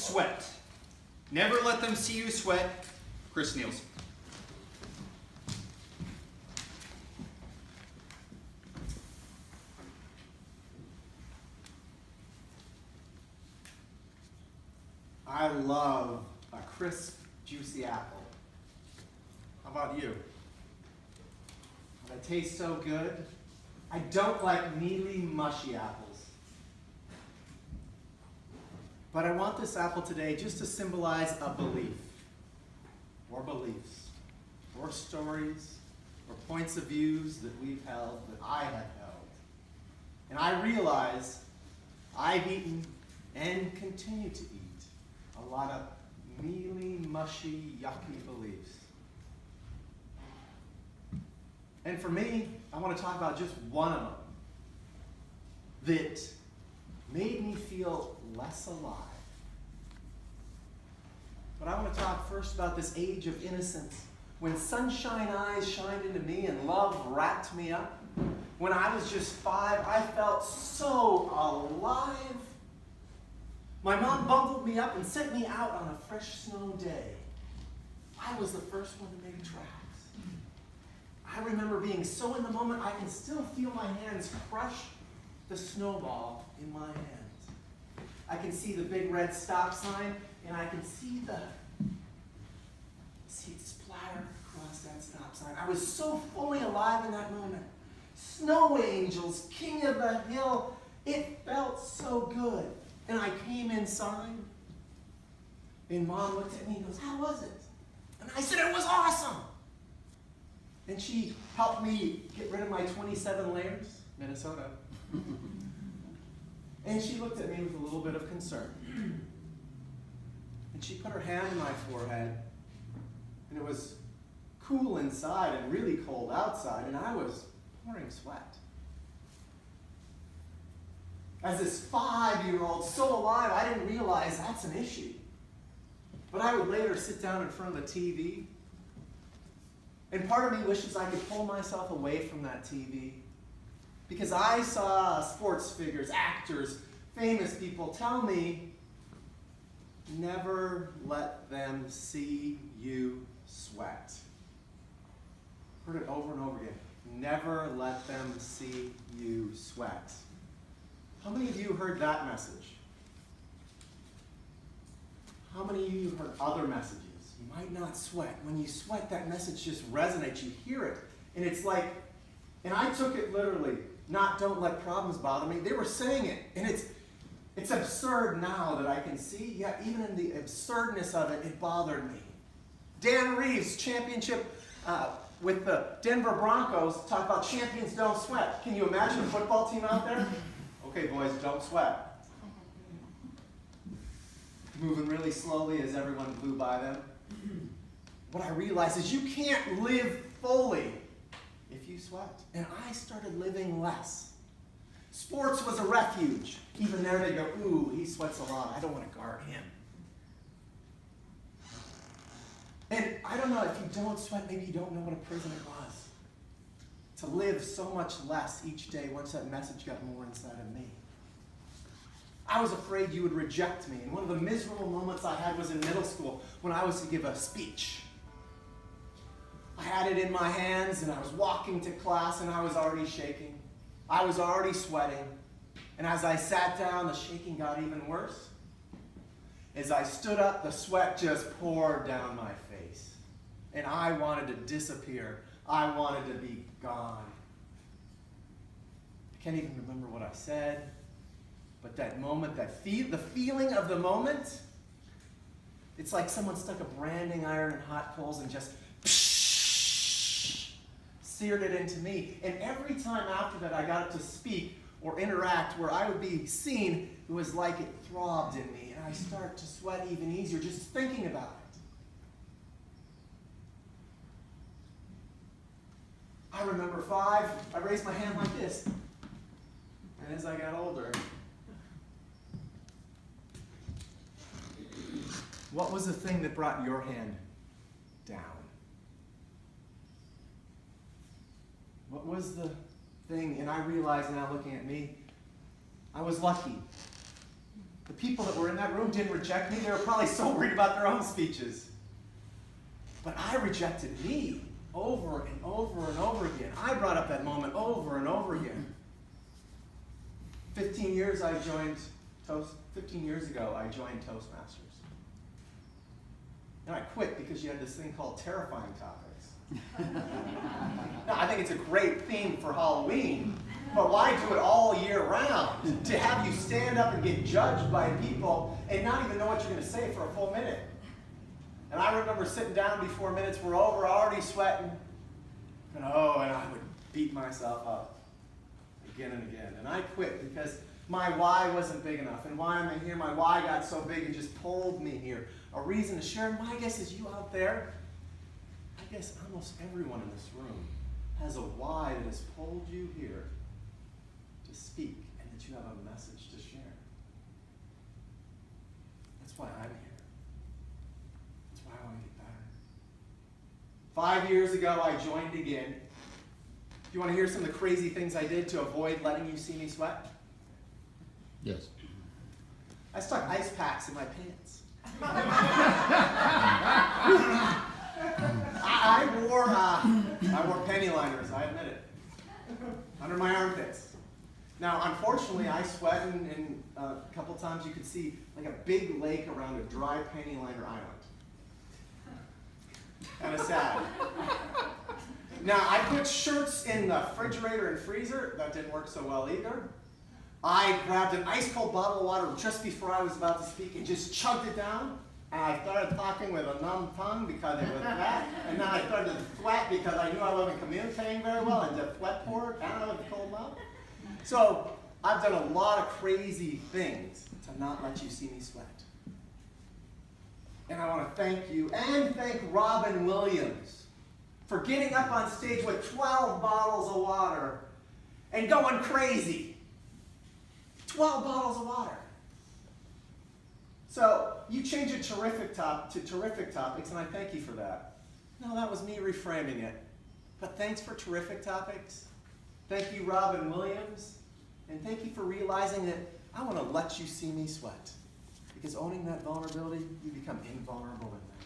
Sweat. Never let them see you sweat. Chris Nielsen. I love a crisp, juicy apple. How about you? They taste so good. I don't like mealy, mushy apples. But I want this apple today just to symbolize a belief, or beliefs, or stories, or points of views that we've held, that I have held. And I realize I've eaten and continue to eat a lot of mealy, mushy, yucky beliefs. And for me, I want to talk about just one of them that made me feel less alive. But I want to talk first about this age of innocence, when sunshine eyes shined into me and love wrapped me up. When I was just 5, I felt so alive. My mom bundled me up and sent me out on a fresh snow day. I was the first one to make tracks. I remember being so in the moment, I can still feel my hands crush the snowball in my hands. I can see the big red stop sign, and I can see it splatter across that stop sign. I was so fully alive in that moment. Snow angels, king of the hill, it felt so good. And I came inside, and Mom looked at me and goes, "How was it?" And I said, "It was awesome." And she helped me get rid of my 27 layers, Minnesota. And she looked at me with a little bit of concern. And she put her hand on my forehead, and it was cool inside and really cold outside, and I was pouring sweat. As this 5-year-old, so alive, I didn't realize that's an issue. But I would later sit down in front of the TV, and part of me wishes I could pull myself away from that TV, because I saw sports figures, actors, famous people tell me, never let them see you sweat. Heard it over and over again. Never let them see you sweat. How many of you heard that message? How many of you heard other messages? You might not sweat. When you sweat, that message just resonates. You hear it. And it's like, and I took it literally, not don't let problems bother me. They were saying it. And it's absurd now that I can see. Yet even in the absurdness of it, it bothered me. Dan Reeves, championship with the Denver Broncos, talk about champions don't sweat. Can you imagine a football team out there? Okay, boys, don't sweat. Moving really slowly as everyone flew by them. What I realized is you can't live fully if you sweat. And I started living less. Sports was a refuge. Even there they go, ooh, he sweats a lot. I don't want to guard him. And I don't know, if you don't sweat, maybe you don't know what a prison it was. To live so much less each day once that message got more inside of me. I was afraid you would reject me. And one of the miserable moments I had was in middle school when I was to give a speech. I had it in my hands and I was walking to class and I was already shaking. I was already sweating. And as I sat down, the shaking got even worse. As I stood up, the sweat just poured down my face. And I wanted to disappear. I wanted to be gone. I can't even remember what I said. But that moment, the feeling of the moment, it's like someone stuck a branding iron in hot coals and just seared it into me. And every time after that I got to speak or interact where I would be seen, it was like it throbbed in me. And I start to sweat even easier just thinking about it. I remember 5, I raised my hand like this. And as I got older, what was the thing that brought your hand down? What was the thing? And I realize now looking at me, I was lucky. The people that were in that room didn't reject me. They were probably so worried about their own speeches. But I rejected me over and over and over again. I brought up that moment over and over again. 15 years ago, I joined Toastmasters. And I quit because you had this thing called terrifying topics. Now, I think it's a great theme for Halloween, but why do it all year round? To have you stand up and get judged by people and not even know what you're going to say for a full minute. And I remember sitting down before minutes were over, already sweating. And I would beat myself up again and again. And I quit because my why wasn't big enough. And why am I here? My why got so big it just pulled me here. A reason to share. And my guess is you out there, I guess almost everyone in this room has a why that has pulled you here to speak and that you have a message to share. That's why I'm here. That's why I want to get better. 5 years ago, I joined again. Do you want to hear some of the crazy things I did to avoid letting you see me sweat? Yes. I stuck ice packs in my pants. I wore penny liners, I admit it, under my armpits. Now, unfortunately, I sweat, and a couple times you could see like a big lake around a dry penny liner island. Kind of sad. Now, I put shirts in the refrigerator and freezer. That didn't work so well either. I grabbed an ice cold bottle of water just before I was about to speak and just chugged it down. And I started talking with a numb tongue because it was wet. And then I started to sweat because I knew I wasn't communicating very well, and the sweat poured down with a cold mouth. So I've done a lot of crazy things to not let you see me sweat. And I want to thank you and thank Robin Williams for getting up on stage with 12 bottles of water and going crazy. 12 bottles of water. So you changed it to terrific topics, and I thank you for that. No, that was me reframing it. But thanks for terrific topics. Thank you, Robin Williams. And thank you for realizing that I want to let you see me sweat. Because owning that vulnerability, you become invulnerable in that.